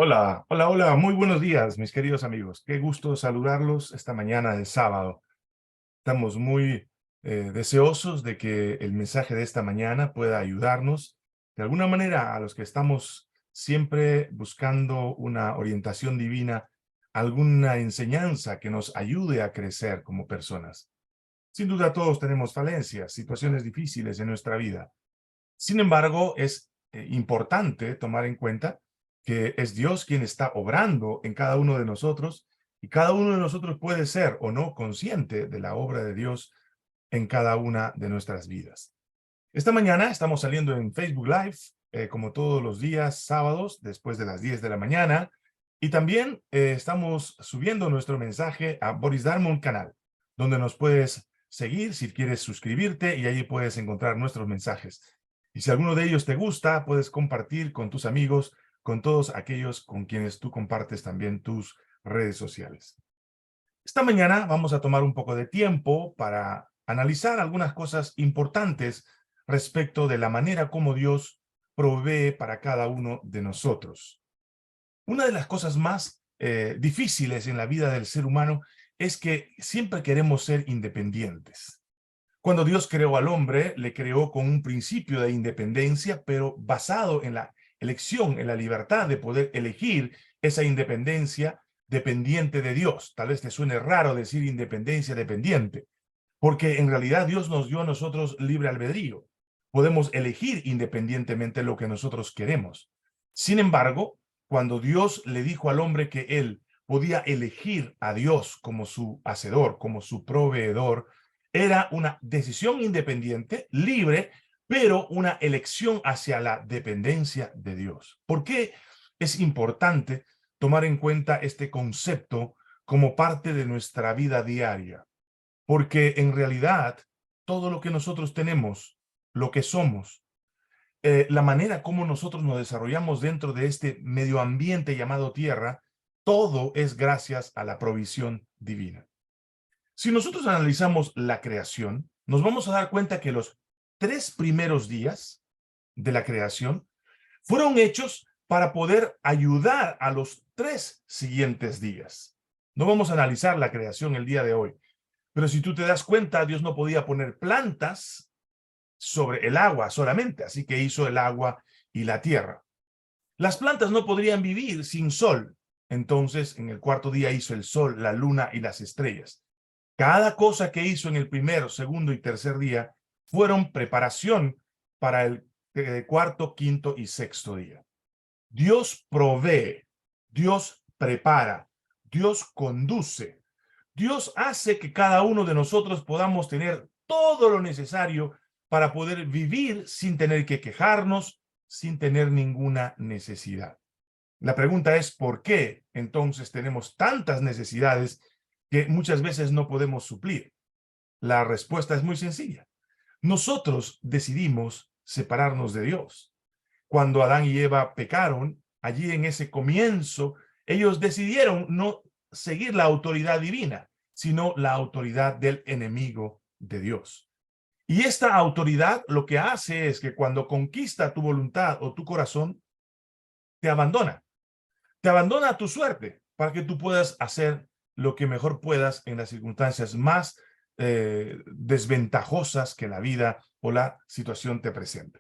Hola, hola, hola, muy buenos días, mis queridos amigos. Qué gusto saludarlos esta mañana de sábado. Estamos muy deseosos de que el mensaje de esta mañana pueda ayudarnos de alguna manera a los que estamos siempre buscando una orientación divina, alguna enseñanza que nos ayude a crecer como personas. Sin duda todos tenemos falencias, situaciones difíciles en nuestra vida. Sin embargo, es importante tomar en cuenta que es Dios quien está obrando en cada uno de nosotros y cada uno de nosotros puede ser o no consciente de la obra de Dios en cada una de nuestras vidas. Esta mañana estamos saliendo en Facebook Live, como todos los días sábados, después de las 10 de la mañana, y también estamos subiendo nuestro mensaje a Boris Darmon canal, donde nos puedes seguir si quieres suscribirte y allí puedes encontrar nuestros mensajes. Y si alguno de ellos te gusta, puedes compartir con tus amigos, con todos aquellos con quienes tú compartes también tus redes sociales. Esta mañana vamos a tomar un poco de tiempo para analizar algunas cosas importantes respecto de la manera como Dios provee para cada uno de nosotros. Una de las cosas más difíciles en la vida del ser humano es que siempre queremos ser independientes. Cuando Dios creó al hombre, le creó con un principio de independencia, pero basado en la elección, en la libertad de poder elegir esa independencia dependiente de Dios. Tal vez te suene raro decir independencia dependiente, porque en realidad Dios nos dio a nosotros libre albedrío. Podemos elegir independientemente lo que nosotros queremos. Sin embargo, cuando Dios le dijo al hombre que él podía elegir a Dios como su hacedor, como su proveedor, era una decisión independiente, libre, pero una elección hacia la dependencia de Dios. ¿Por qué es importante tomar en cuenta este concepto como parte de nuestra vida diaria? Porque en realidad todo lo que nosotros tenemos, lo que somos, la manera como nosotros nos desarrollamos dentro de este medio ambiente llamado tierra, todo es gracias a la provisión divina. Si nosotros analizamos la creación, nos vamos a dar cuenta que los 3 primeros días de la creación fueron hechos para poder ayudar a los 3 siguientes días. No vamos a analizar la creación el día de hoy, pero si tú te das cuenta, Dios no podía poner plantas sobre el agua solamente, así que hizo el agua y la tierra. Las plantas no podrían vivir sin sol, entonces en el 4 día hizo el sol, la luna y las estrellas. Cada cosa que hizo en el primero, segundo y tercer día fueron preparación para el cuarto, quinto y sexto día. Dios provee, Dios prepara, Dios conduce. Dios hace que cada uno de nosotros podamos tener todo lo necesario para poder vivir sin tener que quejarnos, sin tener ninguna necesidad. La pregunta es, ¿por qué entonces tenemos tantas necesidades que muchas veces no podemos suplir? La respuesta es muy sencilla. Nosotros decidimos separarnos de Dios. Cuando Adán y Eva pecaron, allí en ese comienzo, ellos decidieron no seguir la autoridad divina, sino la autoridad del enemigo de Dios. Y esta autoridad lo que hace es que cuando conquista tu voluntad o tu corazón, te abandona a tu suerte para que tú puedas hacer lo que mejor puedas en las circunstancias más desventajosas que la vida o la situación te presente.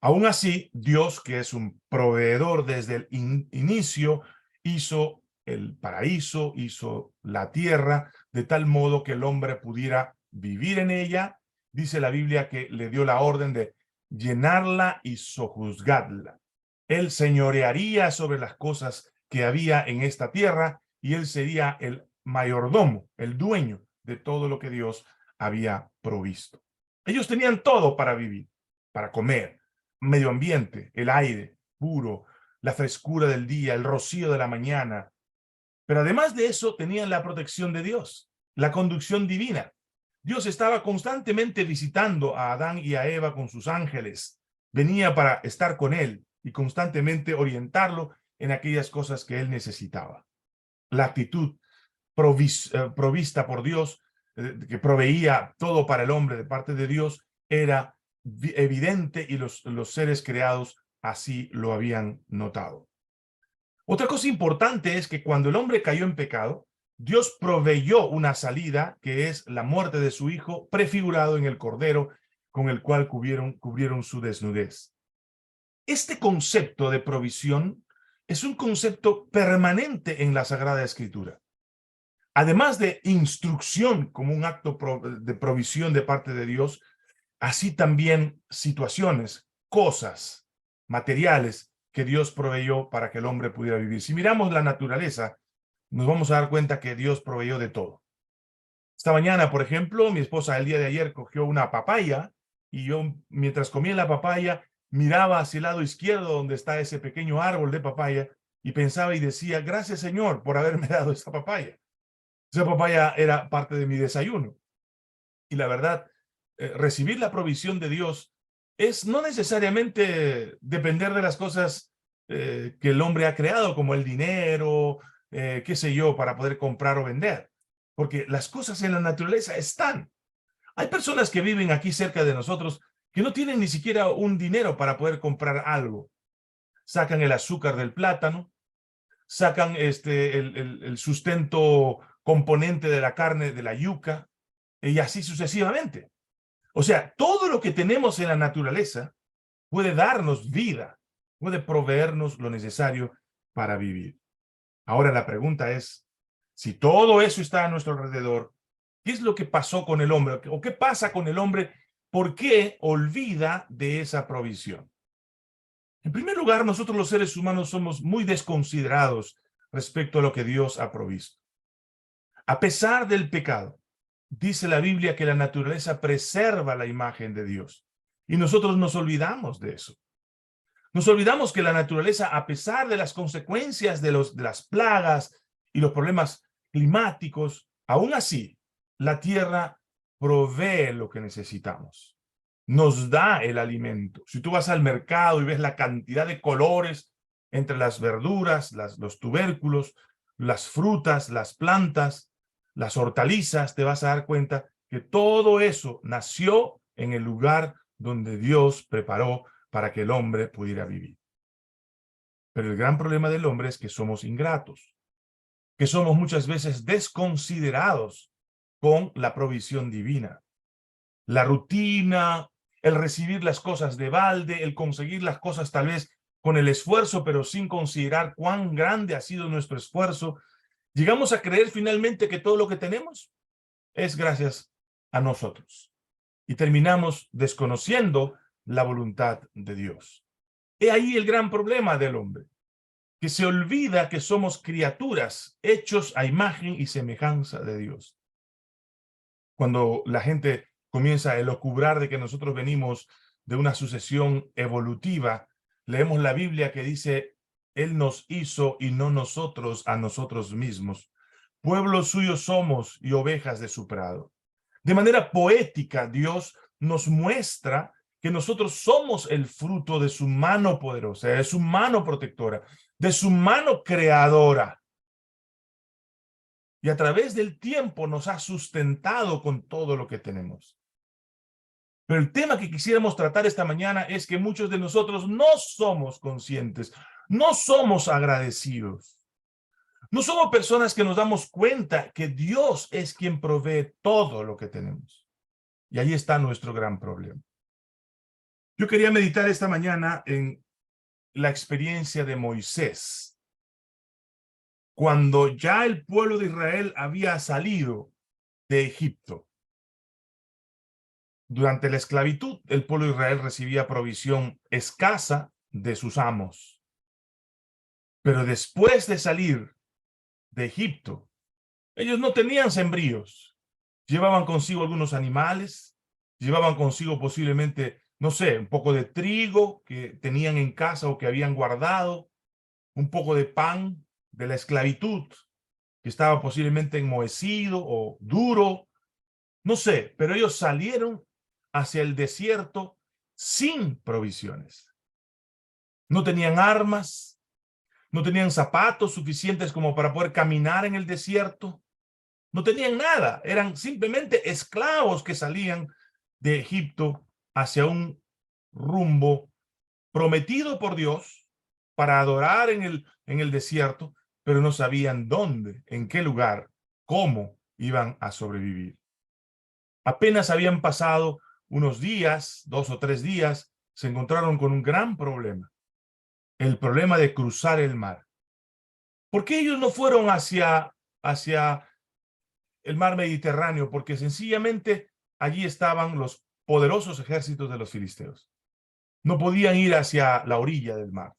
Aún así, Dios, que es un proveedor desde el inicio, hizo el paraíso, hizo la tierra, de tal modo que el hombre pudiera vivir en ella. Dice la Biblia que le dio la orden de llenarla y sojuzgarla. Él señorearía sobre las cosas que había en esta tierra y él sería el mayordomo, el dueño de todo lo que Dios había provisto. Ellos tenían todo para vivir, para comer, medio ambiente, el aire puro, la frescura del día, el rocío de la mañana. Pero además de eso, tenían la protección de Dios, la conducción divina. Dios estaba constantemente visitando a Adán y a Eva con sus ángeles. Venía para estar con él y constantemente orientarlo en aquellas cosas que él necesitaba. La actitud provista por Dios, que proveía todo para el hombre de parte de Dios, era evidente y los seres creados así lo habían notado. Otra cosa importante es que cuando el hombre cayó en pecado, Dios proveyó una salida que es la muerte de su hijo prefigurado en el cordero con el cual cubrieron su desnudez. Este concepto de provisión es un concepto permanente en la Sagrada Escritura. Además de instrucción como un acto de provisión de parte de Dios, así también situaciones, cosas, materiales que Dios proveyó para que el hombre pudiera vivir. Si miramos la naturaleza, nos vamos a dar cuenta que Dios proveyó de todo. Esta mañana, por ejemplo, mi esposa el día de ayer cogió una papaya y yo, mientras comía la papaya, miraba hacia el lado izquierdo donde está ese pequeño árbol de papaya y pensaba y decía, gracias Señor por haberme dado esa papaya. Esa papaya era parte de mi desayuno. Y la verdad, recibir la provisión de Dios es no necesariamente depender de las cosas que el hombre ha creado, como el dinero, qué sé yo, para poder comprar o vender. Porque las cosas en la naturaleza están. Hay personas que viven aquí cerca de nosotros que no tienen ni siquiera un dinero para poder comprar algo. Sacan el azúcar del plátano, sacan el sustento componente de la carne de la yuca, y así sucesivamente. O sea, todo lo que tenemos en la naturaleza puede darnos vida, puede proveernos lo necesario para vivir. Ahora la pregunta es, si todo eso está a nuestro alrededor, ¿qué es lo que pasó con el hombre? ¿O qué pasa con el hombre? ¿Por qué olvida de esa provisión? En primer lugar, nosotros los seres humanos somos muy desconsiderados respecto a lo que Dios ha provisto. A pesar del pecado, dice la Biblia que la naturaleza preserva la imagen de Dios. Y nosotros nos olvidamos de eso. Nos olvidamos que la naturaleza, a pesar de las consecuencias de las plagas y los problemas climáticos, aún así, la tierra provee lo que necesitamos. Nos da el alimento. Si tú vas al mercado y ves la cantidad de colores entre las verduras, los tubérculos, las frutas, las plantas, las hortalizas, te vas a dar cuenta que todo eso nació en el lugar donde Dios preparó para que el hombre pudiera vivir. Pero el gran problema del hombre es que somos ingratos, que somos muchas veces desconsiderados con la provisión divina. La rutina, el recibir las cosas de balde, el conseguir las cosas tal vez con el esfuerzo, pero sin considerar cuán grande ha sido nuestro esfuerzo, llegamos a creer finalmente que todo lo que tenemos es gracias a nosotros. Y terminamos desconociendo la voluntad de Dios. He ahí el gran problema del hombre, que se olvida que somos criaturas hechos a imagen y semejanza de Dios. Cuando la gente comienza a elucubrar de que nosotros venimos de una sucesión evolutiva, leemos la Biblia que dice, Él nos hizo y no nosotros a nosotros mismos. Pueblo suyo somos y ovejas de su prado. De manera poética, Dios nos muestra que nosotros somos el fruto de su mano poderosa, de su mano protectora, de su mano creadora. Y a través del tiempo nos ha sustentado con todo lo que tenemos. Pero el tema que quisiéramos tratar esta mañana es que muchos de nosotros no somos conscientes, no somos agradecidos. No somos personas que nos damos cuenta que Dios es quien provee todo lo que tenemos. Y ahí está nuestro gran problema. Yo quería meditar esta mañana en la experiencia de Moisés. Cuando ya el pueblo de Israel había salido de Egipto. Durante la esclavitud, el pueblo de Israel recibía provisión escasa de sus amos. Pero después de salir de Egipto, ellos no tenían sembríos. Llevaban consigo algunos animales, llevaban consigo posiblemente, no sé, un poco de trigo que tenían en casa o que habían guardado, un poco de pan de la esclavitud, que estaba posiblemente enmohecido o duro, no sé, pero ellos salieron hacia el desierto sin provisiones. No tenían armas, no tenían zapatos suficientes como para poder caminar en el desierto, no tenían nada, eran simplemente esclavos que salían de Egipto hacia un rumbo prometido por Dios, para adorar en el desierto, pero no sabían dónde, en qué lugar, cómo iban a sobrevivir. Apenas habían pasado unos días, 2 o 3 días, se encontraron con un gran problema, el problema de cruzar el mar. ¿Por qué ellos no fueron hacia el mar Mediterráneo? Porque sencillamente allí estaban los poderosos ejércitos de los filisteos. No podían ir hacia la orilla del mar.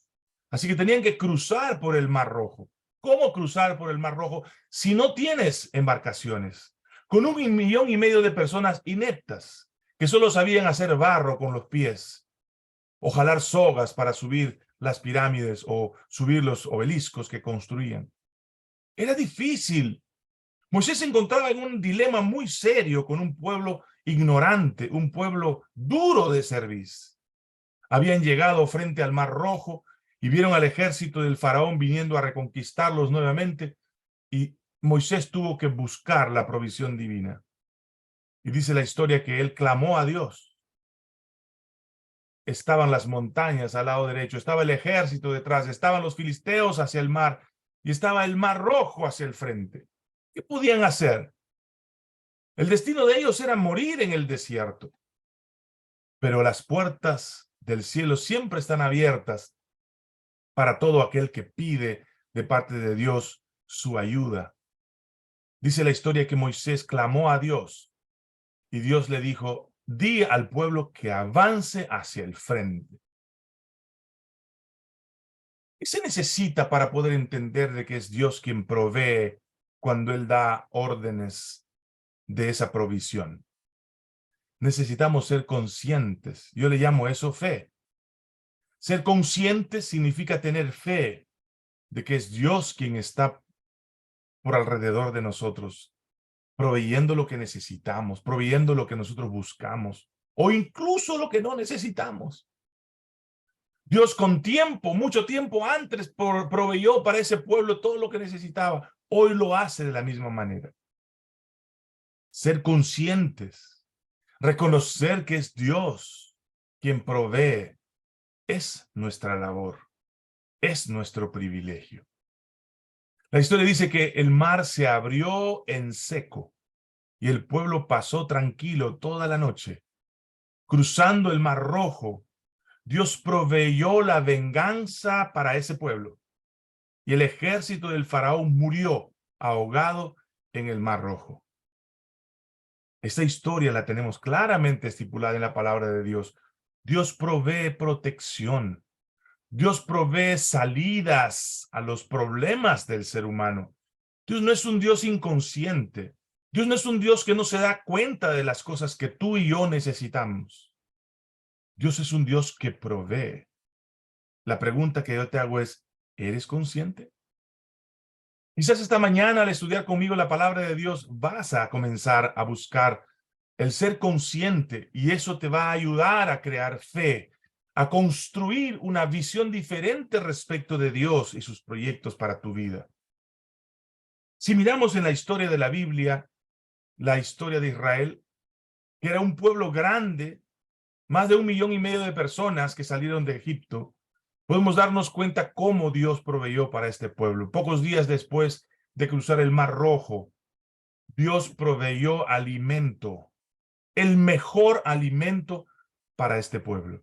Así que tenían que cruzar por el Mar Rojo. ¿Cómo cruzar por el Mar Rojo si no tienes embarcaciones? Con 1,5 millones de personas ineptas que solo sabían hacer barro con los pies o jalar sogas para subir las pirámides o subir los obeliscos que construían. Era difícil. Moisés se encontraba en un dilema muy serio con un pueblo ignorante, un pueblo duro de cerviz. Habían llegado frente al Mar Rojo y vieron al ejército del faraón viniendo a reconquistarlos nuevamente, y Moisés tuvo que buscar la provisión divina. Y dice la historia que él clamó a Dios. Estaban las montañas al lado derecho, estaba el ejército detrás, estaban los filisteos hacia el mar y estaba el Mar Rojo hacia el frente. ¿Qué podían hacer? El destino de ellos era morir en el desierto. Pero las puertas del cielo siempre están abiertas para todo aquel que pide de parte de Dios su ayuda. Dice la historia que Moisés clamó a Dios y Dios le dijo: di al pueblo que avance hacia el frente. ¿Qué se necesita para poder entender de que es Dios quien provee cuando Él da órdenes de esa provisión? Necesitamos ser conscientes. Yo le llamo eso fe. Ser conscientes significa tener fe de que es Dios quien está por alrededor de nosotros, proveyendo lo que necesitamos, proveyendo lo que nosotros buscamos, o incluso lo que no necesitamos. Dios con tiempo, mucho tiempo antes, proveyó para ese pueblo todo lo que necesitaba. Hoy lo hace de la misma manera. Ser conscientes, reconocer que es Dios quien provee, es nuestra labor, es nuestro privilegio. La historia dice que el mar se abrió en seco y el pueblo pasó tranquilo toda la noche. Cruzando el Mar Rojo, Dios proveyó la venganza para ese pueblo y el ejército del faraón murió ahogado en el Mar Rojo. Esta historia la tenemos claramente estipulada en la palabra de Dios. Dios provee protección. Dios provee salidas a los problemas del ser humano. Dios no es un Dios inconsciente. Dios no es un Dios que no se da cuenta de las cosas que tú y yo necesitamos. Dios es un Dios que provee. La pregunta que yo te hago es: ¿eres consciente? Quizás esta mañana, al estudiar conmigo la palabra de Dios, vas a comenzar a buscar el ser consciente, y eso te va a ayudar a crear fe, a construir una visión diferente respecto de Dios y sus proyectos para tu vida. Si miramos en la historia de la Biblia, la historia de Israel, que era un pueblo grande, más de 1,5 millones de personas que salieron de Egipto, podemos darnos cuenta cómo Dios proveyó para este pueblo. Pocos días después de cruzar el Mar Rojo, Dios proveyó alimento, el mejor alimento para este pueblo.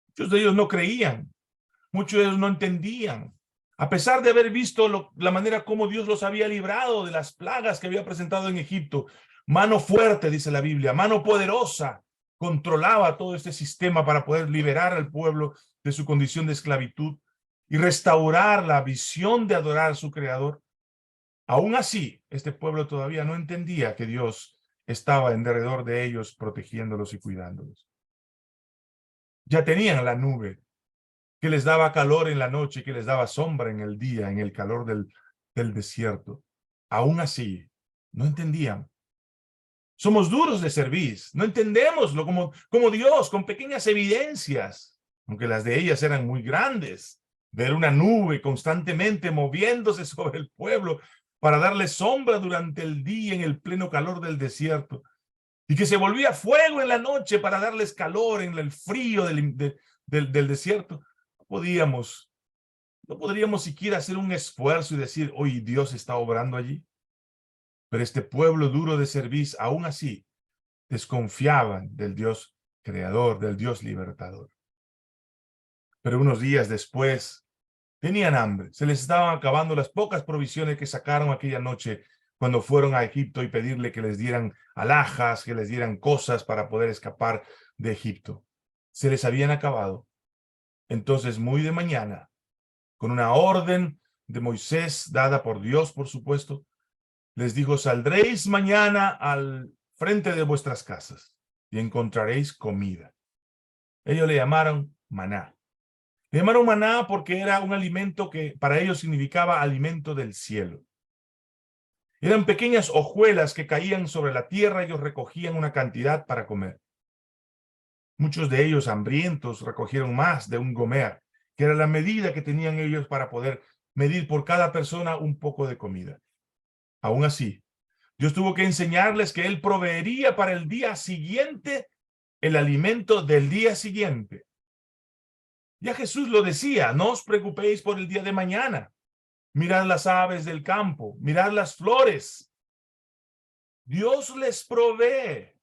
Muchos de ellos no creían, muchos de ellos no entendían. A pesar de haber visto la manera como Dios los había librado de las plagas que había presentado en Egipto, mano fuerte, dice la Biblia, mano poderosa, controlaba todo este sistema para poder liberar al pueblo de su condición de esclavitud y restaurar la visión de adorar a su Creador. Aún así, este pueblo todavía no entendía que Dios estaba en derredor de ellos, protegiéndolos y cuidándolos. Ya tenían la nube que les daba calor en la noche, que les daba sombra en el día, en el calor del desierto. Aún así, no entendían. Somos duros de cerviz, no entendemos como Dios, con pequeñas evidencias, aunque las de ellas eran muy grandes. Ver una nube constantemente moviéndose sobre el pueblo para darle sombra durante el día en el pleno calor del desierto, y que se volvía fuego en la noche para darles calor en el frío del desierto. podíamos, no podríamos siquiera hacer un esfuerzo y decir, hoy Dios está obrando allí. Pero este pueblo duro de cerviz, aún así, desconfiaban del Dios creador, del Dios libertador. Pero unos días después, tenían hambre, se les estaban acabando las pocas provisiones que sacaron aquella noche cuando fueron a Egipto y pedirle que les dieran alhajas, que les dieran cosas para poder escapar de Egipto. Se les habían acabado. Entonces, muy de mañana, con una orden de Moisés, dada por Dios, por supuesto, les dijo, saldréis mañana al frente de vuestras casas y encontraréis comida. Ellos le llamaron maná. Le llamaron maná porque era un alimento que para ellos significaba alimento del cielo. Eran pequeñas hojuelas que caían sobre la tierra y ellos recogían una cantidad para comer. Muchos de ellos, hambrientos, recogieron más de un gomer, que era la medida que tenían ellos para poder medir por cada persona un poco de comida. Aún así, Dios tuvo que enseñarles que Él proveería para el día siguiente el alimento del día siguiente. Ya Jesús lo decía, no os preocupéis por el día de mañana. Mirad las aves del campo, mirad las flores. Dios les provee.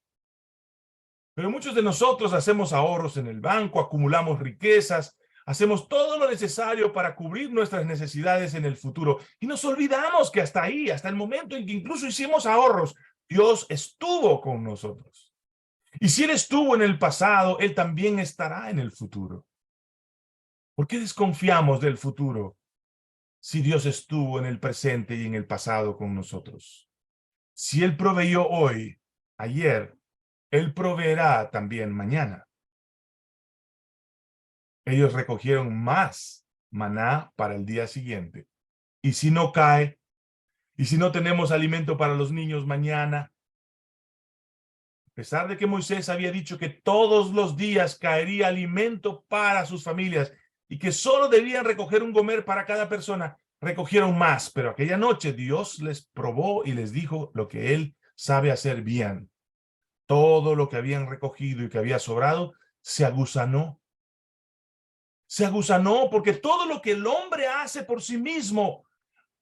Pero muchos de nosotros hacemos ahorros en el banco, acumulamos riquezas, hacemos todo lo necesario para cubrir nuestras necesidades en el futuro. Y nos olvidamos que hasta ahí, hasta el momento en que incluso hicimos ahorros, Dios estuvo con nosotros. Y si Él estuvo en el pasado, Él también estará en el futuro. ¿Por qué desconfiamos del futuro si Dios estuvo en el presente y en el pasado con nosotros? Si Él proveyó hoy, ayer, Él proveerá también mañana. Ellos recogieron más maná para el día siguiente. Y si no cae, y si no tenemos alimento para los niños mañana, a pesar de que Moisés había dicho que todos los días caería alimento para sus familias y que solo debían recoger un gomer para cada persona, recogieron más. Pero aquella noche Dios les probó y les dijo lo que Él sabe hacer bien. Todo lo que habían recogido y que había sobrado se agusanó. Se agusanó porque todo lo que el hombre hace por sí mismo,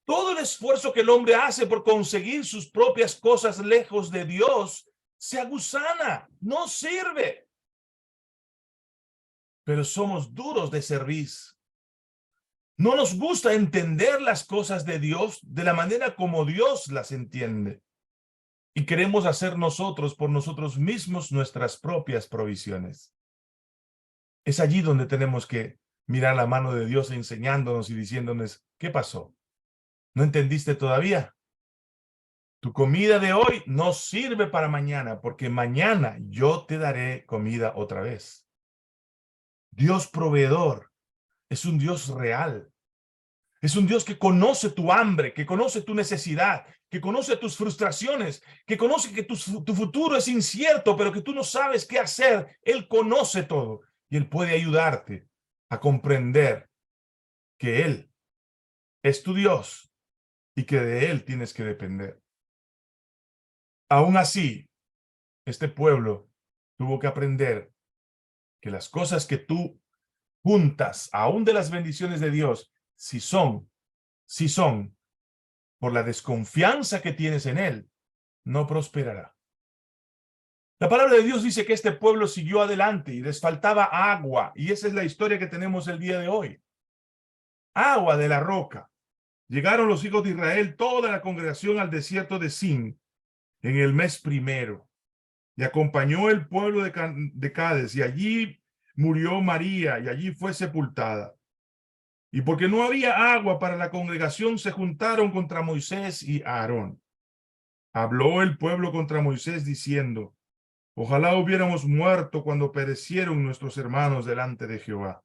todo el esfuerzo que el hombre hace por conseguir sus propias cosas lejos de Dios, se agusana, no sirve. Pero somos duros de cerviz. No nos gusta entender las cosas de Dios de la manera como Dios las entiende. Y queremos hacer nosotros por nosotros mismos nuestras propias provisiones. Es allí donde tenemos que mirar la mano de Dios enseñándonos y diciéndonos, ¿qué pasó? ¿No entendiste todavía? Tu comida de hoy no sirve para mañana, porque mañana yo te daré comida otra vez. Dios proveedor es un Dios real. Es un Dios que conoce tu hambre, que conoce tu necesidad, que conoce tus frustraciones, que conoce que tu futuro es incierto, pero que tú no sabes qué hacer. Él conoce todo y Él puede ayudarte a comprender que Él es tu Dios y que de Él tienes que depender. Aún así, este pueblo tuvo que aprender que las cosas que tú juntas, aún de las bendiciones de Dios, si son por la desconfianza que tienes en Él, no prosperará. La palabra de Dios dice que este pueblo siguió adelante y les faltaba agua, y esa es la historia que tenemos el día de hoy. Agua de la roca. Llegaron los hijos de Israel, toda la congregación al desierto de Sin, en el mes primero, y acompañó el pueblo de Cades, y allí murió María, y allí fue sepultada. Y porque no había agua para la congregación, se juntaron contra Moisés y Aarón. Habló el pueblo contra Moisés diciendo, ojalá hubiéramos muerto cuando perecieron nuestros hermanos delante de Jehová.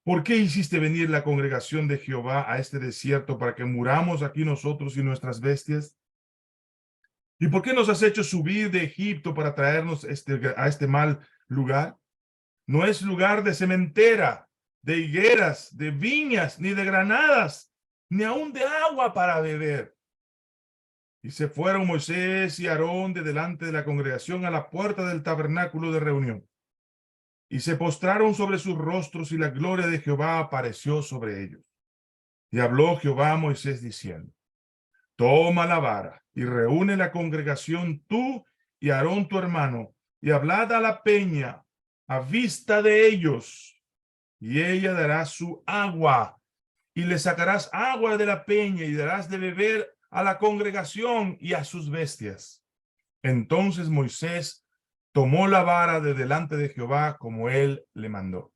¿Por qué hiciste venir la congregación de Jehová a este desierto para que muramos aquí nosotros y nuestras bestias? ¿Y por qué nos has hecho subir de Egipto para traernos a este mal lugar? No es lugar de sementera, de higueras, de viñas, ni de granadas, ni aun de agua para beber. Y se fueron Moisés y Aarón de delante de la congregación a la puerta del tabernáculo de reunión. Y se postraron sobre sus rostros, y la gloria de Jehová apareció sobre ellos. Y habló Jehová a Moisés diciendo: toma la vara y reúne la congregación, tú y Aarón tu hermano, y hablad a la peña a vista de ellos, y ella dará su agua, y le sacarás agua de la peña, y darás de beber a la congregación y a sus bestias. Entonces Moisés tomó la vara de delante de Jehová como él le mandó.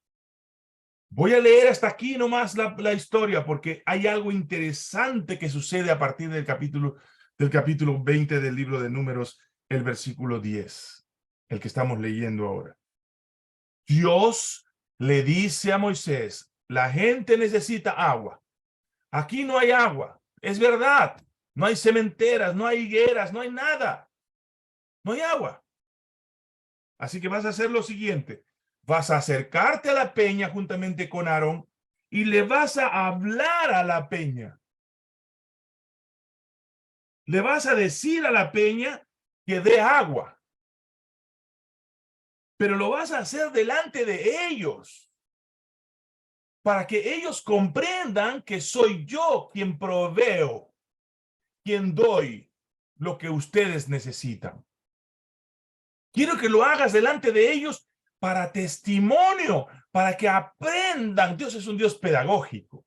Voy a leer hasta aquí nomás la historia, porque hay algo interesante que sucede a partir del capítulo 20 del libro de Números, el versículo 10, el que estamos leyendo ahora. Dios le dice a Moisés: la gente necesita agua. Aquí no hay agua. Es verdad. No hay cementeras, no hay higueras, no hay nada. No hay agua. Así que vas a hacer lo siguiente. Vas a acercarte a la peña juntamente con Aarón y le vas a hablar a la peña. Le vas a decir a la peña que dé agua. Pero lo vas a hacer delante de ellos, para que ellos comprendan que soy yo quien proveo, quien doy lo que ustedes necesitan. Quiero que lo hagas delante de ellos para testimonio, para que aprendan. Dios es un Dios pedagógico.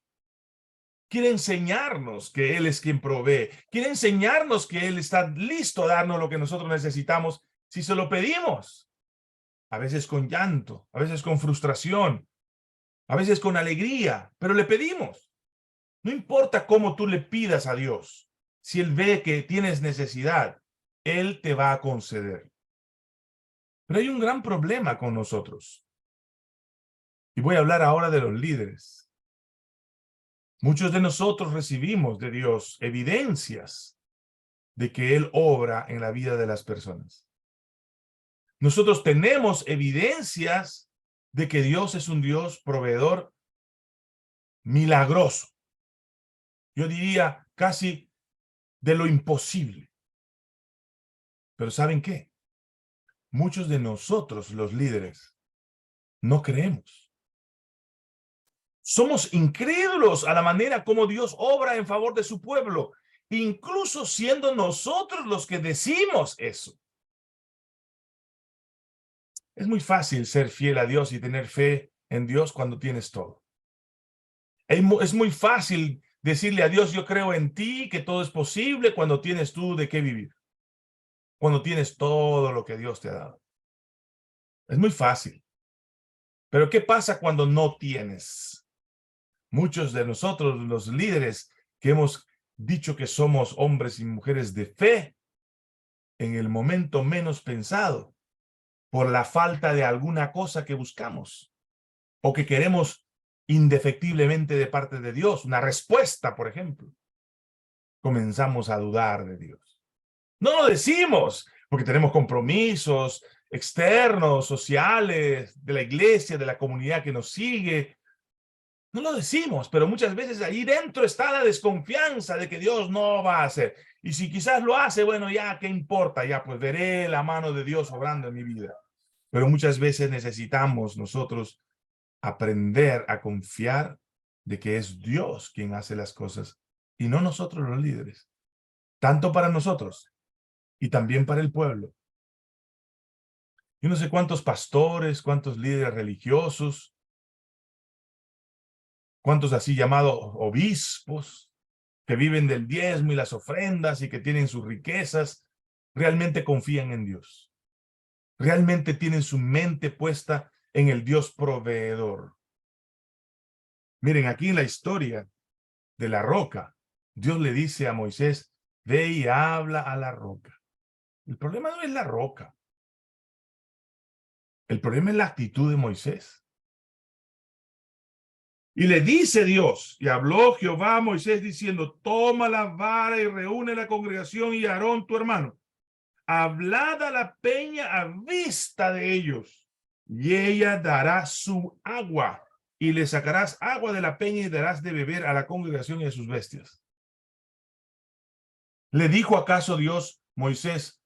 Quiere enseñarnos que Él es quien provee. Quiere enseñarnos que Él está listo a darnos lo que nosotros necesitamos si se lo pedimos. A veces con llanto, a veces con frustración, a veces con alegría, pero le pedimos. No importa cómo tú le pidas a Dios, si Él ve que tienes necesidad, Él te va a conceder. Pero hay un gran problema con nosotros. Y voy a hablar ahora de los líderes. Muchos de nosotros recibimos de Dios evidencias de que Él obra en la vida de las personas. Nosotros tenemos evidencias de que Dios es un Dios proveedor milagroso. Yo diría casi de lo imposible. Pero ¿saben qué? Muchos de nosotros, los líderes, no creemos. Somos incrédulos a la manera como Dios obra en favor de su pueblo, incluso siendo nosotros los que decimos eso. Es muy fácil ser fiel a Dios y tener fe en Dios cuando tienes todo. Es muy fácil decirle a Dios: yo creo en ti, que todo es posible, cuando tienes tú de qué vivir. Cuando tienes todo lo que Dios te ha dado. Es muy fácil. Pero ¿qué pasa cuando no tienes? Muchos de nosotros, los líderes que hemos dicho que somos hombres y mujeres de fe, en el momento menos pensado, por la falta de alguna cosa que buscamos o que queremos indefectiblemente de parte de Dios, una respuesta, por ejemplo, comenzamos a dudar de Dios. No lo decimos porque tenemos compromisos externos, sociales, de la iglesia, de la comunidad que nos sigue. No lo decimos, pero muchas veces ahí dentro está la desconfianza de que Dios no va a hacer. Y si quizás lo hace, bueno, ya, ¿qué importa? Ya, pues veré la mano de Dios obrando en mi vida. Pero muchas veces necesitamos nosotros aprender a confiar de que es Dios quien hace las cosas y no nosotros los líderes. Tanto para nosotros y también para el pueblo. Yo no sé cuántos pastores, cuántos líderes religiosos, cuántos así llamados obispos que viven del diezmo y las ofrendas y que tienen sus riquezas, realmente confían en Dios. Realmente tienen su mente puesta en el Dios proveedor. Miren, aquí en la historia de la roca, Dios le dice a Moisés: ve y habla a la roca. El problema no es la roca. El problema es la actitud de Moisés. Y le dice Dios: y habló Jehová a Moisés diciendo: toma la vara y reúne la congregación y Aarón tu hermano. Hablad a la peña a vista de ellos, y ella dará su agua, y le sacarás agua de la peña y darás de beber a la congregación y a sus bestias. ¿Le dijo acaso Dios, Moisés,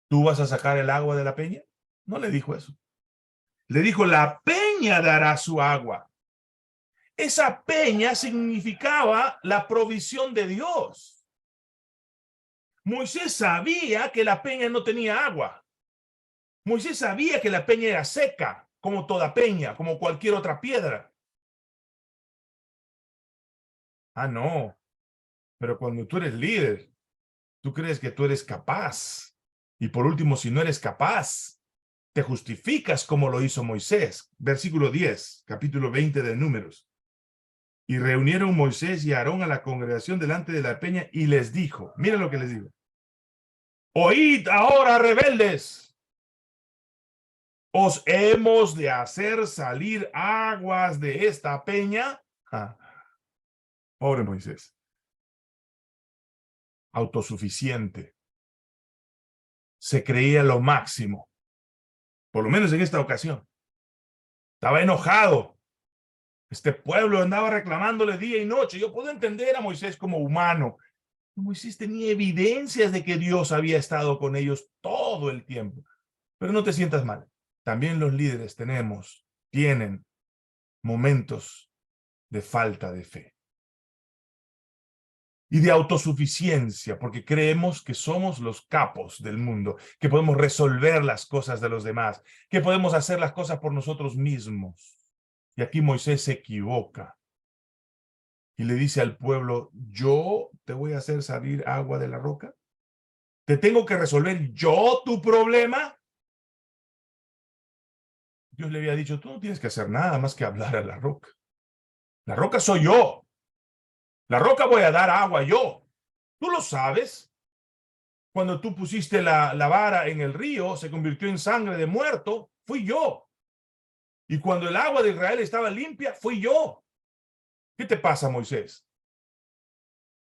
tú vas a sacar el agua de la peña? No le dijo eso. Le dijo, la peña dará su agua. Esa peña significaba la provisión de Dios. Moisés sabía que la peña no tenía agua. Moisés sabía que la peña era seca, como toda peña, como cualquier otra piedra. Ah, no. Pero cuando tú eres líder, tú crees que tú eres capaz. Y por último, si no eres capaz, te justificas como lo hizo Moisés. Versículo 10, capítulo 20 de Números. Y reunieron Moisés y Aarón a la congregación delante de la peña y les dijo, miren lo que les digo. Oíd ahora, rebeldes. ¿Os hemos de hacer salir aguas de esta peña? Ah, pobre Moisés. Autosuficiente. Se creía lo máximo. Por lo menos en esta ocasión. Estaba enojado. Este pueblo andaba reclamándole día y noche. Yo puedo entender a Moisés como humano. Moisés tenía evidencias de que Dios había estado con ellos todo el tiempo. Pero no te sientas mal. También los líderes tienen momentos de falta de fe. Y de autosuficiencia, porque creemos que somos los capos del mundo, que podemos resolver las cosas de los demás, que podemos hacer las cosas por nosotros mismos. Y aquí Moisés se equivoca y le dice al pueblo, ¿yo te voy a hacer salir agua de la roca? ¿Te tengo que resolver yo tu problema? Dios le había dicho, tú no tienes que hacer nada más que hablar a la roca. La roca soy yo. La roca voy a dar agua yo. Tú lo sabes. Cuando tú pusiste la vara en el río, se convirtió en sangre de muerto, fui yo. Y cuando el agua de Israel estaba limpia, fui yo. ¿Qué te pasa, Moisés?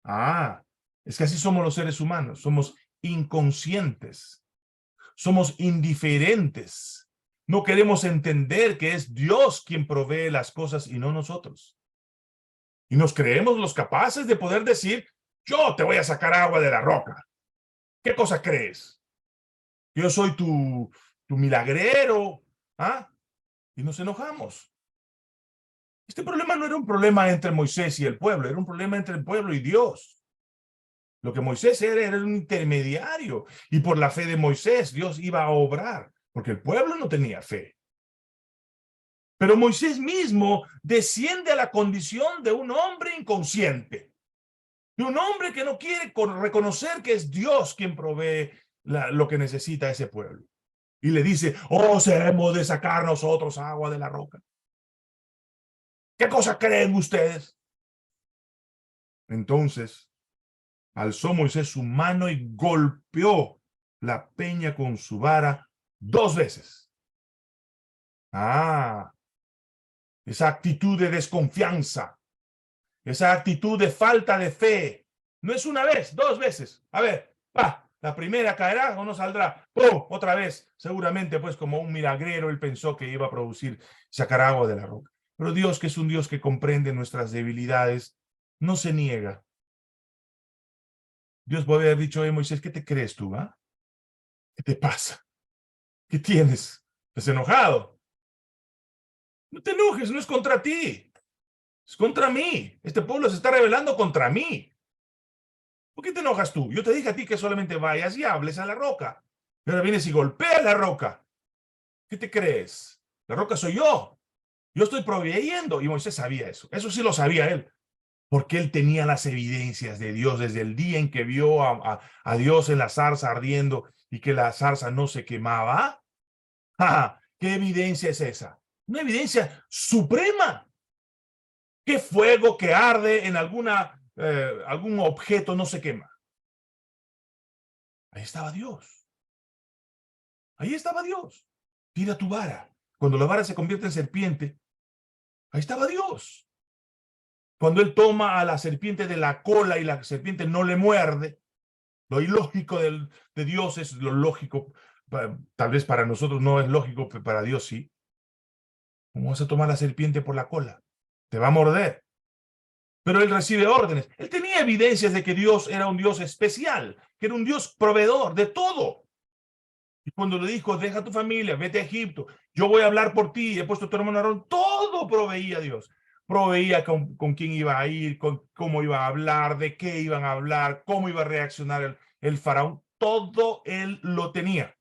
Ah, es que así somos los seres humanos. Somos inconscientes. Somos indiferentes. No queremos entender que es Dios quien provee las cosas y no nosotros. Y nos creemos los capaces de poder decir, yo te voy a sacar agua de la roca. ¿Qué cosa crees? Yo soy tu milagrero. ¿Ah? Y nos enojamos. Este problema no era un problema entre Moisés y el pueblo, era un problema entre el pueblo y Dios. Lo que Moisés era un intermediario. Y por la fe de Moisés, Dios iba a obrar, porque el pueblo no tenía fe. Pero Moisés mismo desciende a la condición de un hombre inconsciente, de un hombre que no quiere reconocer que es Dios quien provee lo que necesita ese pueblo. Y le dice, hemos de sacar nosotros agua de la roca. ¿Qué cosa creen ustedes? Entonces, alzó Moisés su mano y golpeó la peña con su vara 2 veces. Ah, esa actitud de desconfianza, esa actitud de falta de fe. No es una vez, 2 veces. A ver, la primera caerá o no saldrá. ¡Pum! Otra vez. Seguramente, pues, como un milagrero, él pensó que iba a producir, sacar agua de la roca. Pero Dios, que es un Dios que comprende nuestras debilidades, no se niega. Dios puede haber dicho, Moisés, ¿qué te crees tú? ¿Ah? ¿Qué te pasa? ¿Qué tienes? ¿Estás enojado? No te enojes, no es contra ti. Es contra mí. Este pueblo se está rebelando contra mí. ¿Por qué te enojas tú? Yo te dije a ti que solamente vayas y hables a la roca. Y ahora vienes y golpeas la roca. ¿Qué te crees? La roca soy yo. Yo estoy proveyendo. Y Moisés sabía eso. Eso sí lo sabía él. Porque él tenía las evidencias de Dios desde el día en que vio a Dios en la zarza ardiendo y que la zarza no se quemaba. ¿Qué evidencia es esa? Una evidencia suprema. ¿Qué fuego que arde en algún objeto no se quema? Ahí estaba Dios. Ahí estaba Dios. Tira tu vara. Cuando la vara se convierte en serpiente, ahí estaba Dios. Cuando él toma a la serpiente de la cola y la serpiente no le muerde, lo ilógico de Dios es lo lógico. Tal vez para nosotros no es lógico, pero para Dios sí. ¿Cómo vas a tomar la serpiente por la cola? Te va a morder. Pero él recibe órdenes. Él tenía evidencias de que Dios era un Dios especial, que era un Dios proveedor de todo. Cuando le dijo, deja tu familia, vete a Egipto, yo voy a hablar por ti, he puesto a tu hermano Aarón, todo proveía Dios. Proveía con quién iba a ir, con cómo iba a hablar, de qué iban a hablar, cómo iba a reaccionar el faraón. Todo él lo tenía.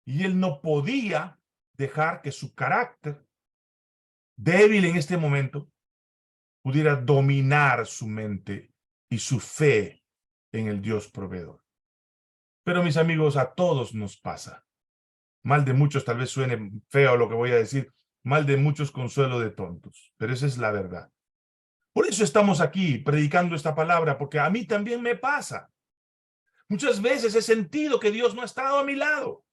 Y él no podía dejar que su carácter, débil en este momento, pudiera dominar su mente y su fe en el Dios proveedor. Pero mis amigos, a todos nos pasa. Mal de muchos, tal vez suene feo lo que voy a decir, mal de muchos consuelo de tontos, pero esa es la verdad. Por eso estamos aquí predicando esta palabra, porque a mí también me pasa. Muchas veces he sentido que Dios no ha estado a mi lado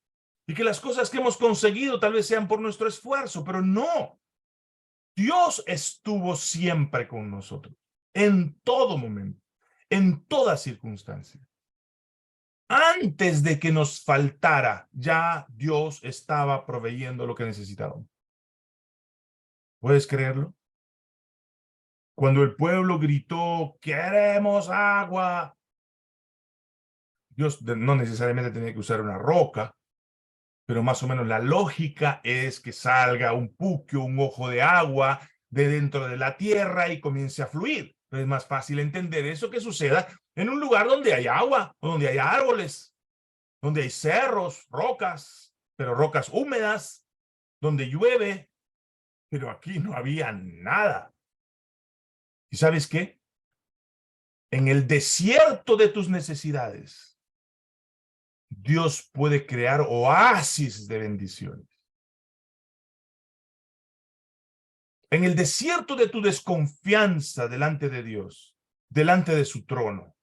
y que las cosas que hemos conseguido tal vez sean por nuestro esfuerzo, pero no. Dios estuvo siempre con nosotros, en todo momento, en toda circunstancia. Antes de que nos faltara, ya Dios estaba proveyendo lo que necesitábamos. ¿Puedes creerlo? Cuando el pueblo gritó, queremos agua, Dios no necesariamente tenía que usar una roca, pero más o menos la lógica es que salga un puquio, un ojo de agua de dentro de la tierra y comience a fluir. Es más fácil entender eso que suceda en un lugar donde hay agua, o donde hay árboles, donde hay cerros, rocas, pero rocas húmedas, donde llueve, pero aquí no había nada. ¿Y sabes qué? En el desierto de tus necesidades, Dios puede crear oasis de bendiciones. En el desierto de tu desconfianza delante de Dios, delante de su trono,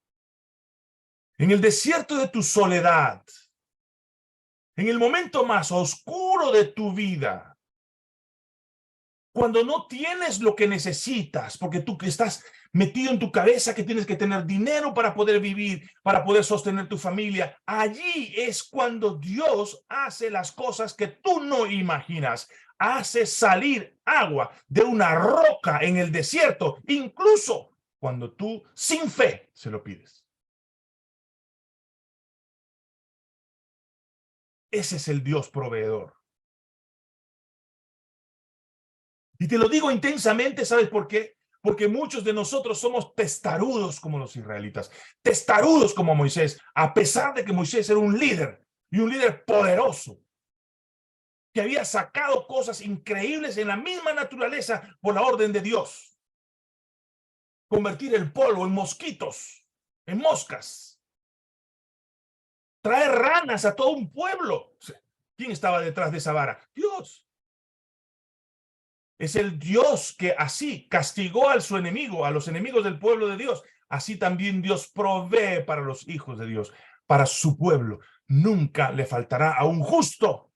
en el desierto de tu soledad, en el momento más oscuro de tu vida, cuando no tienes lo que necesitas, porque tú que estás metido en tu cabeza que tienes que tener dinero para poder vivir, para poder sostener tu familia, allí es cuando Dios hace las cosas que tú no imaginas. Hace salir agua de una roca en el desierto, incluso cuando tú sin fe se lo pides. Ese es el Dios proveedor. Y te lo digo intensamente, ¿sabes por qué? Porque muchos de nosotros somos testarudos como los israelitas, testarudos como Moisés, a pesar de que Moisés era un líder y un líder poderoso, que había sacado cosas increíbles en la misma naturaleza por la orden de Dios. Convertir el polvo en mosquitos, en moscas, traer ranas a todo un pueblo. ¿Quién estaba detrás de esa vara? Dios. Es el Dios que así castigó a su enemigo, a los enemigos del pueblo de Dios. Así también Dios provee para los hijos de Dios, para su pueblo. Nunca le faltará a un justo,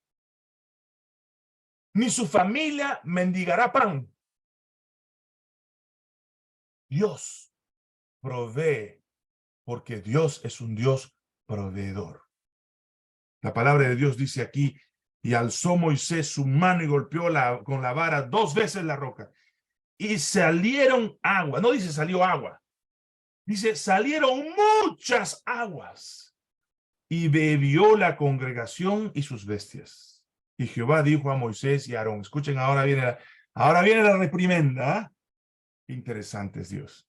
ni su familia mendigará pan. Dios provee, porque Dios es un Dios proveedor. La palabra de Dios dice aquí, y alzó Moisés su mano y golpeó con la vara 2 veces la roca. Y salieron agua, no dice salió agua, dice salieron muchas aguas. Y bebió la congregación y sus bestias. Y Jehová dijo a Moisés y a Aarón, escuchen, ahora viene la reprimenda. Interesante es Dios.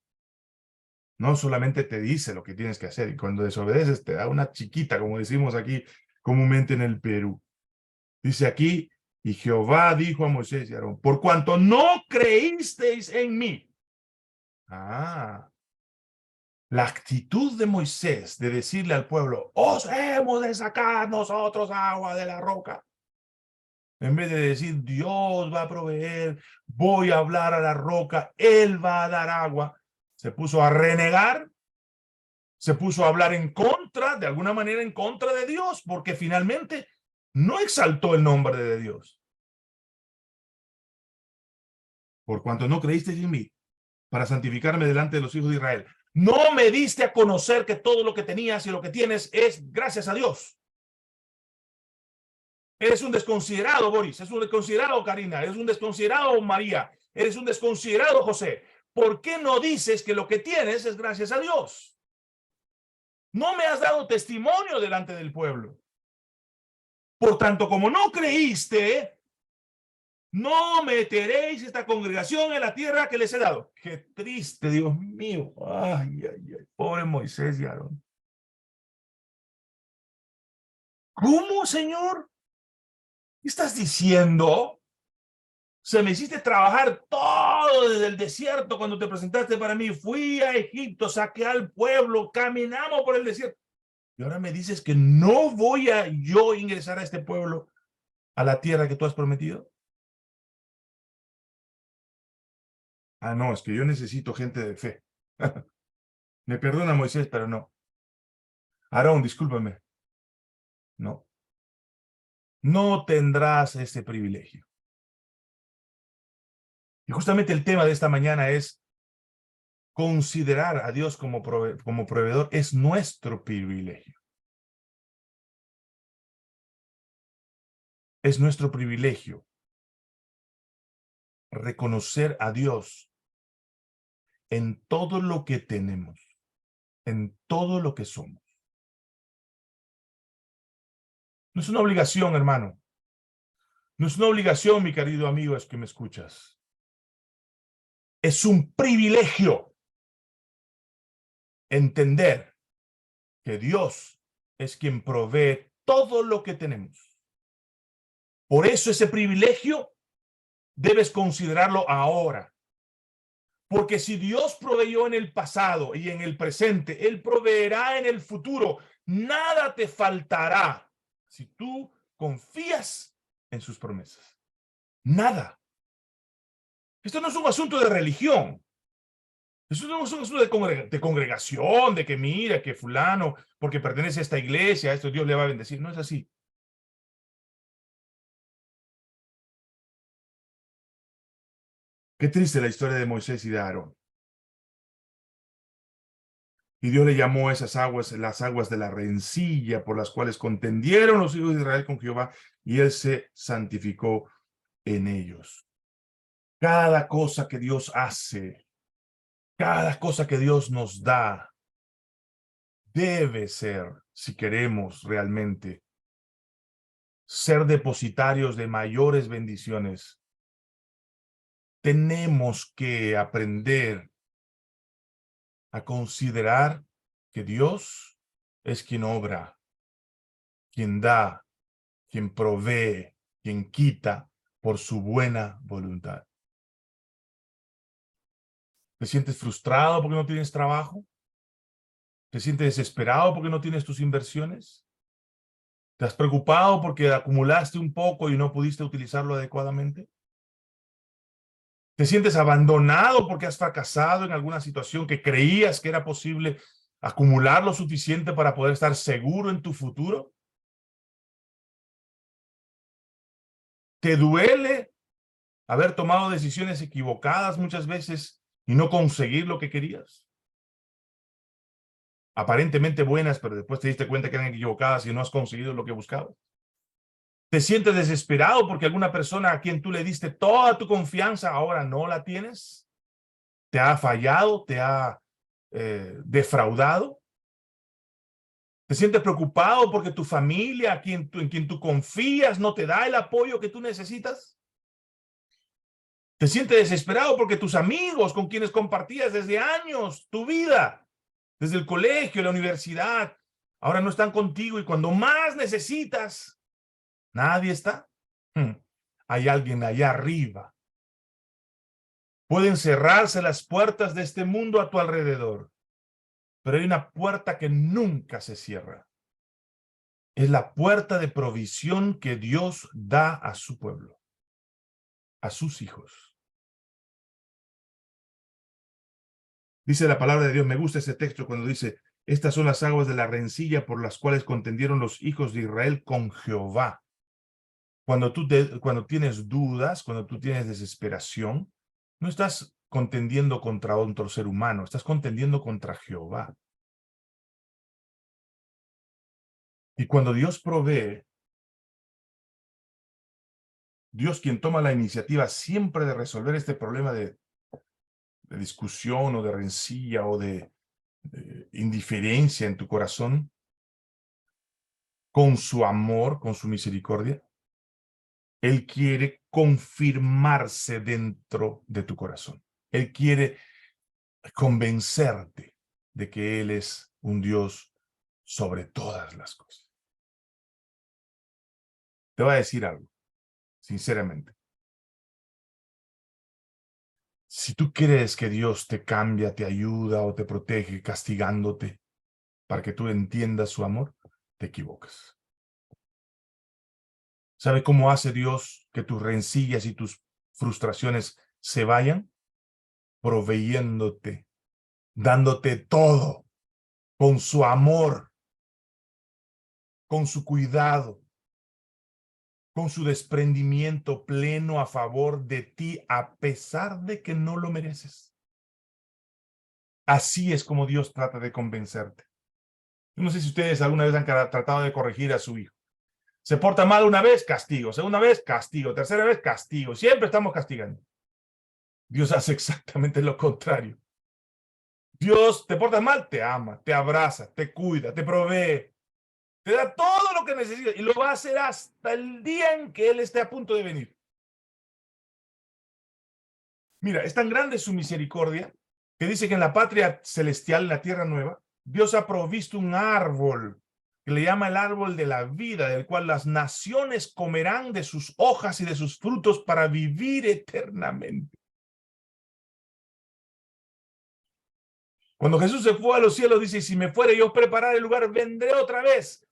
No solamente te dice lo que tienes que hacer, y cuando desobedeces te da una chiquita, como decimos aquí comúnmente en el Perú. Dice aquí, y Jehová dijo a Moisés y a Aarón, por cuanto no creísteis en mí. La actitud de Moisés de decirle al pueblo, os hemos de sacar nosotros agua de la roca. En vez de decir, Dios va a proveer, voy a hablar a la roca, Él va a dar agua, se puso a renegar, se puso a hablar en contra, de alguna manera en contra de Dios, porque finalmente no exaltó el nombre de Dios. Por cuanto no creísteis en mí, para santificarme delante de los hijos de Israel. No me diste a conocer que todo lo que tenías y lo que tienes es gracias a Dios. Eres un desconsiderado, Boris. Eres un desconsiderado, Karina. Eres un desconsiderado, María. Eres un desconsiderado, José. ¿Por qué no dices que lo que tienes es gracias a Dios? No me has dado testimonio delante del pueblo. Por tanto, como no creíste, no meteréis esta congregación en la tierra que les he dado. Qué triste, Dios mío. Ay, ay, ay. Pobre Moisés y Aarón. ¿Cómo, Señor? ¿Qué estás diciendo? Se me hiciste trabajar todo desde el desierto cuando te presentaste para mí. Fui a Egipto, saqué al pueblo, caminamos por el desierto. Y ahora me dices que no voy a yo ingresar a este pueblo a la tierra que tú has prometido. Ah, no, es que yo necesito gente de fe. Me perdona Moisés, pero no. Aarón, discúlpame. No. No tendrás ese privilegio. Y justamente el tema de esta mañana es considerar a Dios como proveedor es nuestro privilegio. Es nuestro privilegio reconocer a Dios en todo lo que tenemos, en todo lo que somos. No es una obligación, hermano. No es una obligación, mi querido amigo, es que me escuchas. Es un privilegio entender que Dios es quien provee todo lo que tenemos. Por eso ese privilegio debes considerarlo ahora. Porque si Dios proveyó en el pasado y en el presente, Él proveerá en el futuro. Nada te faltará si tú confías en sus promesas. Nada. Esto no es un asunto de religión. Esto no es un asunto de congregación, de que mira, que fulano, porque pertenece a esta iglesia, a esto Dios le va a bendecir. No es así. Qué triste la historia de Moisés y de Aarón. Y Dios le llamó a esas aguas las aguas de la rencilla, por las cuales contendieron los hijos de Israel con Jehová, y él se santificó en ellos. Cada cosa que Dios hace, cada cosa que Dios nos da, debe ser, si queremos realmente ser depositarios de mayores bendiciones, tenemos que aprender a considerar que Dios es quien obra, quien da, quien provee, quien quita por su buena voluntad. ¿Te sientes frustrado porque no tienes trabajo? ¿Te sientes desesperado porque no tienes tus inversiones? ¿Te has preocupado porque acumulaste un poco y no pudiste utilizarlo adecuadamente? ¿Te sientes abandonado porque has fracasado en alguna situación que creías que era posible acumular lo suficiente para poder estar seguro en tu futuro? ¿Te duele haber tomado decisiones equivocadas muchas veces y no conseguir lo que querías? Aparentemente buenas, pero después te diste cuenta que eran equivocadas y no has conseguido lo que buscabas. ¿Te sientes desesperado porque alguna persona a quien tú le diste toda tu confianza ahora no la tienes? ¿Te ha fallado? ¿Te ha defraudado? ¿Te sientes preocupado porque tu familia, en quien tú confías, no te da el apoyo que tú necesitas? ¿Te sientes desesperado porque tus amigos con quienes compartías desde años tu vida, desde el colegio, la universidad, ahora no están contigo y cuando más necesitas, nadie está? Hay alguien allá arriba. Pueden cerrarse las puertas de este mundo a tu alrededor, pero hay una puerta que nunca se cierra. Es la puerta de provisión que Dios da a su pueblo, a sus hijos. Dice la palabra de Dios, me gusta ese texto cuando dice, estas son las aguas de la rencilla por las cuales contendieron los hijos de Israel con Jehová. Cuando cuando tienes dudas, cuando tú tienes desesperación, no estás contendiendo contra otro ser humano, estás contendiendo contra Jehová. Y cuando Dios provee, Dios quien toma la iniciativa siempre de resolver este problema de discusión o de rencilla o de indiferencia en tu corazón, con su amor, con su misericordia, Él quiere confirmarse dentro de tu corazón. Él quiere convencerte de que Él es un Dios sobre todas las cosas. Te voy a decir algo, sinceramente. Si tú crees que Dios te cambia, te ayuda o te protege castigándote para que tú entiendas su amor, te equivocas. ¿Sabe cómo hace Dios que tus rencillas y tus frustraciones se vayan? Proveyéndote, dándote todo, con su amor, con su cuidado, con su desprendimiento pleno a favor de ti, a pesar de que no lo mereces. Así es como Dios trata de convencerte. Yo no sé si ustedes alguna vez han tratado de corregir a su hijo. Se porta mal una vez, castigo. Segunda vez, castigo. Tercera vez, castigo. Siempre estamos castigando. Dios hace exactamente lo contrario. Dios, te portas mal, te ama, te abraza, te cuida, te provee, te da todo lo que necesitas y lo va a hacer hasta el día en que Él esté a punto de venir. Mira, es tan grande su misericordia que dice que en la patria celestial, en la tierra nueva, Dios ha provisto un árbol que le llama el árbol de la vida, del cual las naciones comerán de sus hojas y de sus frutos para vivir eternamente. Cuando Jesús se fue a los cielos, dice, si me fuere yo a preparar el lugar, vendré otra vez.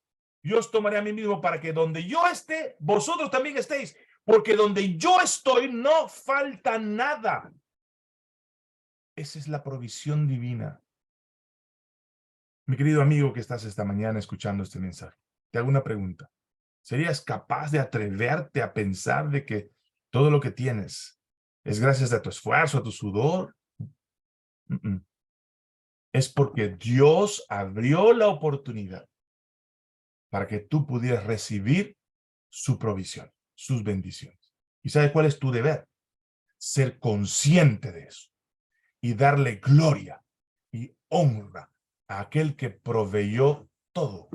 Yo os tomaré a mí mismo para que donde yo esté, vosotros también estéis. Porque donde yo estoy, no falta nada. Esa es la provisión divina. Mi querido amigo que estás esta mañana escuchando este mensaje, te hago una pregunta. ¿Serías capaz de atreverte a pensar de que todo lo que tienes es gracias a tu esfuerzo, a tu sudor? Es porque Dios abrió la oportunidad para que tú pudieras recibir su provisión, sus bendiciones. ¿Y sabes cuál es tu deber? Ser consciente de eso y darle gloria y honra a aquel que proveyó todo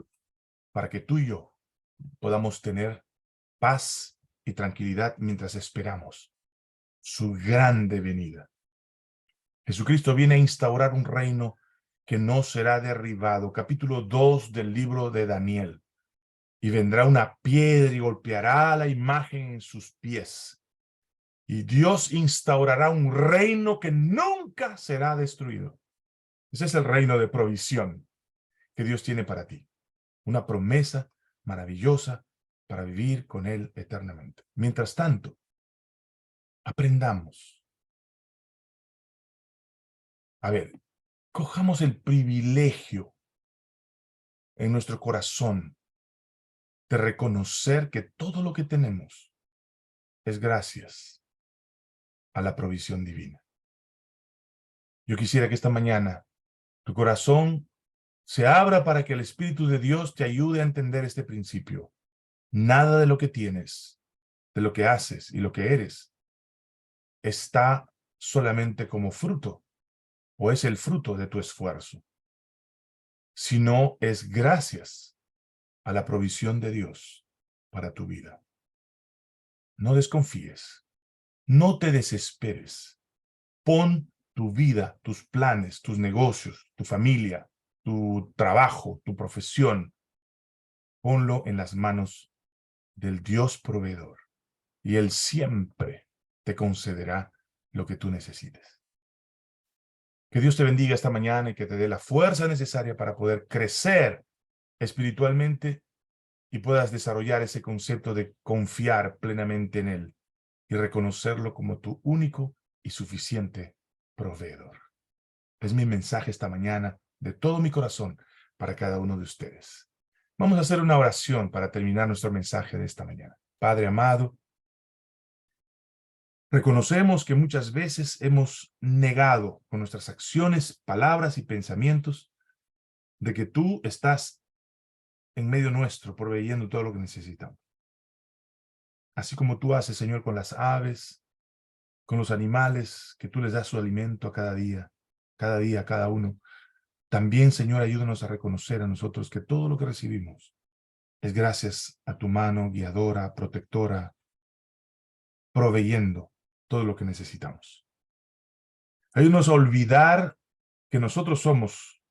para que tú y yo podamos tener paz y tranquilidad mientras esperamos su grande venida. Jesucristo viene a instaurar un reino que no será derribado. Capítulo 2 del libro de Daniel. Y vendrá una piedra y golpeará la imagen en sus pies. Y Dios instaurará un reino que nunca será destruido. Ese es el reino de provisión que Dios tiene para ti. Una promesa maravillosa para vivir con Él eternamente. Mientras tanto, aprendamos. A ver, cojamos el privilegio en nuestro corazón de reconocer que todo lo que tenemos es gracias a la provisión divina. Yo quisiera que esta mañana tu corazón se abra para que el Espíritu de Dios te ayude a entender este principio. Nada de lo que tienes, de lo que haces y lo que eres, está solamente como fruto o es el fruto de tu esfuerzo, sino es gracias a la provisión de Dios para tu vida. No desconfíes, no te desesperes. Pon tu vida, tus planes, tus negocios, tu familia, tu trabajo, tu profesión, ponlo en las manos del Dios proveedor y Él siempre te concederá lo que tú necesites. Que Dios te bendiga esta mañana y que te dé la fuerza necesaria para poder crecer espiritualmente y puedas desarrollar ese concepto de confiar plenamente en Él y reconocerlo como tu único y suficiente proveedor. Es mi mensaje esta mañana de todo mi corazón para cada uno de ustedes. Vamos a hacer una oración para terminar nuestro mensaje de esta mañana. Padre amado, reconocemos que muchas veces hemos negado con nuestras acciones, palabras y pensamientos de que tú estás en medio nuestro proveyendo todo lo que necesitamos. Así como tú haces, Señor, con las aves, con los animales, que tú les das su alimento a cada día a cada uno. También, Señor, ayúdanos a reconocer a nosotros que todo lo que recibimos es gracias a tu mano guiadora, protectora, proveyendo todo lo que necesitamos. Ayúdanos a olvidar que nosotros somos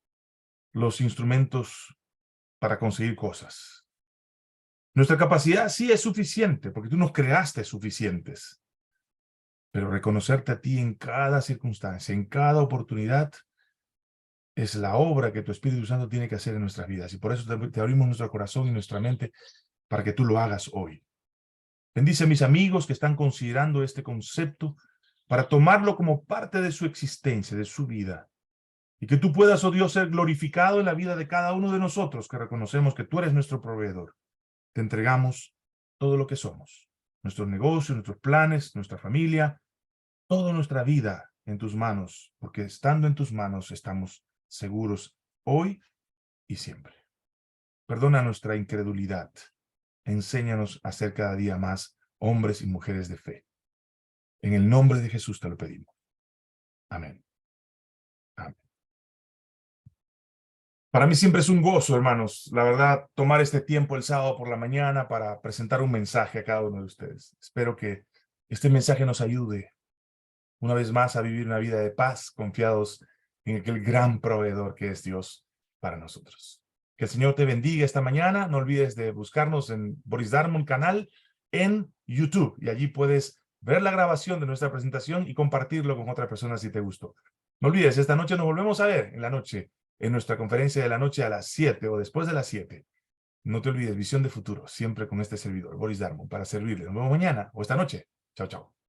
los instrumentos para conseguir cosas. Nuestra capacidad sí es suficiente, porque tú nos creaste suficientes. Pero reconocerte a ti en cada circunstancia, en cada oportunidad, es la obra que tu Espíritu Santo tiene que hacer en nuestras vidas. Y por eso te abrimos nuestro corazón y nuestra mente para que tú lo hagas hoy. Bendice a mis amigos que están considerando este concepto para tomarlo como parte de su existencia, de su vida. Y que tú puedas, oh Dios, ser glorificado en la vida de cada uno de nosotros, que reconocemos que tú eres nuestro proveedor. Te entregamos todo lo que somos, nuestros negocios, nuestros planes, nuestra familia, toda nuestra vida en tus manos, porque estando en tus manos estamos seguros hoy y siempre. Perdona nuestra incredulidad. Enséñanos a ser cada día más hombres y mujeres de fe. En el nombre de Jesús te lo pedimos. Amén. Amén. Para mí siempre es un gozo, hermanos, la verdad, tomar este tiempo el sábado por la mañana para presentar un mensaje a cada uno de ustedes. Espero que este mensaje nos ayude una vez más a vivir una vida de paz, confiados en aquel gran proveedor que es Dios para nosotros. Que el Señor te bendiga esta mañana. No olvides de buscarnos en Boris Darmon canal en YouTube y allí puedes ver la grabación de nuestra presentación y compartirlo con otra persona si te gustó. No olvides, esta noche nos volvemos a ver en la noche, en nuestra conferencia de la noche a las 7 o después de las 7. No te olvides, visión de futuro, siempre con este servidor, Boris Darmon, para servirle. Nos vemos mañana o esta noche. Chao, chao.